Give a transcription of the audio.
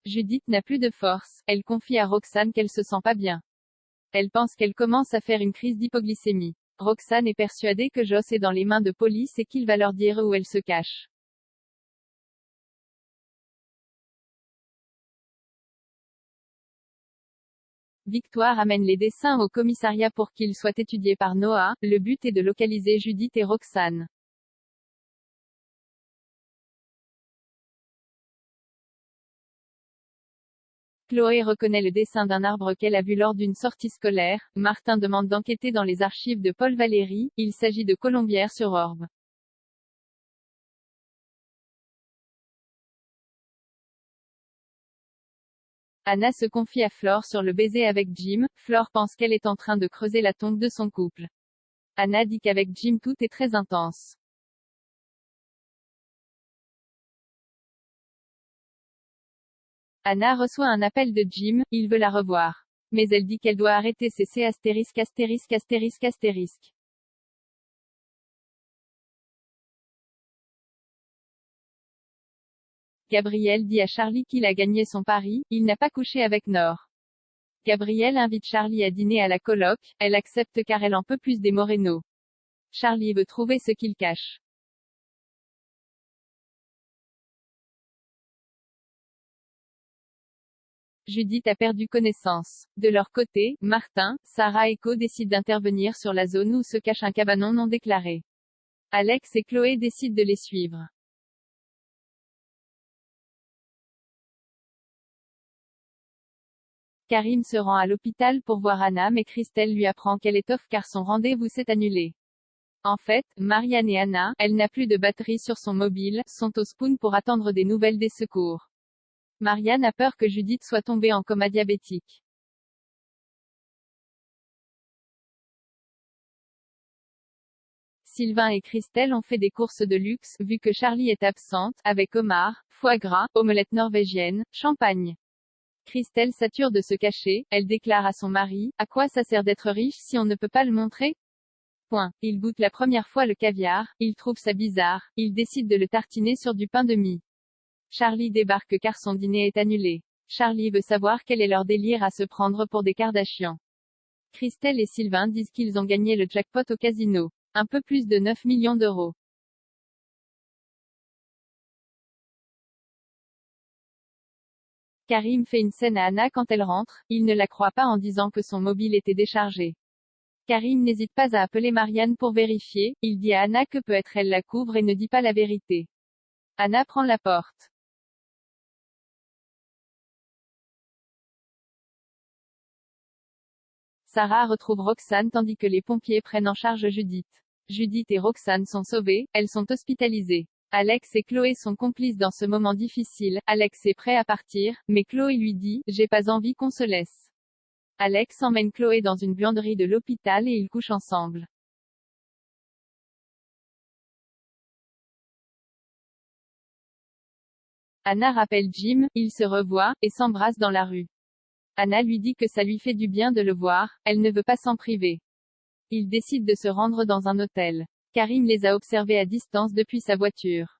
Judith n'a plus de force, elle confie à Roxane qu'elle se sent pas bien. Elle pense qu'elle commence à faire une crise d'hypoglycémie. Roxane est persuadée que Joss est dans les mains de police et qu'il va leur dire où elle se cache. Victoire amène les dessins au commissariat pour qu'ils soient étudiés par Noah. Le but est de localiser Judith et Roxane. Chloé reconnaît le dessin d'un arbre qu'elle a vu lors d'une sortie scolaire. Martin demande d'enquêter dans les archives de Paul Valéry. Il s'agit de Colombières-sur-Orbe. Anna se confie à Flore sur le baiser avec Jim. Flore pense qu'elle est en train de creuser la tombe de son couple. Anna dit qu'avec Jim tout est très intense. Anna reçoit un appel de Jim, il veut la revoir. Mais elle dit qu'elle doit arrêter ses C*********. Gabriel dit à Charlie qu'il a gagné son pari, il n'a pas couché avec Nor. Gabriel invite Charlie à dîner à la coloc, elle accepte car elle en peut plus des Moreno. Charlie veut trouver ce qu'il cache. Judith a perdu connaissance. De leur côté, Martin, Sarah et Co décident d'intervenir sur la zone où se cache un cabanon non déclaré. Alex et Chloé décident de les suivre. Karim se rend à l'hôpital pour voir Anna mais Christelle lui apprend qu'elle est off car son rendez-vous s'est annulé. En fait, Marianne et Anna, elle n'a plus de batterie sur son mobile, sont au Spoon pour attendre des nouvelles des secours. Marianne a peur que Judith soit tombée en coma diabétique. Sylvain et Christelle ont fait des courses de luxe, vu que Charlie est absente, avec homard, foie gras, omelette norvégienne, champagne. Christelle sature de se cacher, elle déclare à son mari, à quoi ça sert d'être riche si on ne peut pas le montrer? Point. Il goûte la première fois le caviar, il trouve ça bizarre, il décide de le tartiner sur du pain de mie. Charlie débarque car son dîner est annulé. Charlie veut savoir quel est leur délire à se prendre pour des Kardashians. Christelle et Sylvain disent qu'ils ont gagné le jackpot au casino. Un peu plus de 9 millions d'euros. Karim fait une scène à Anna quand elle rentre, il ne la croit pas en disant que son mobile était déchargé. Karim n'hésite pas à appeler Marianne pour vérifier, il dit à Anna que peut-être elle la couvre et ne dit pas la vérité. Anna prend la porte. Sarah retrouve Roxane tandis que les pompiers prennent en charge Judith. Judith et Roxane sont sauvées, elles sont hospitalisées. Alex et Chloé sont complices dans ce moment difficile. Alex est prêt à partir, mais Chloé lui dit, j'ai pas envie qu'on se laisse. Alex emmène Chloé dans une buanderie de l'hôpital et ils couchent ensemble. Anna rappelle Jim, ils se revoient, et s'embrassent dans la rue. Anna lui dit que ça lui fait du bien de le voir, elle ne veut pas s'en priver. Ils décident de se rendre dans un hôtel. Karim les a observés à distance depuis sa voiture.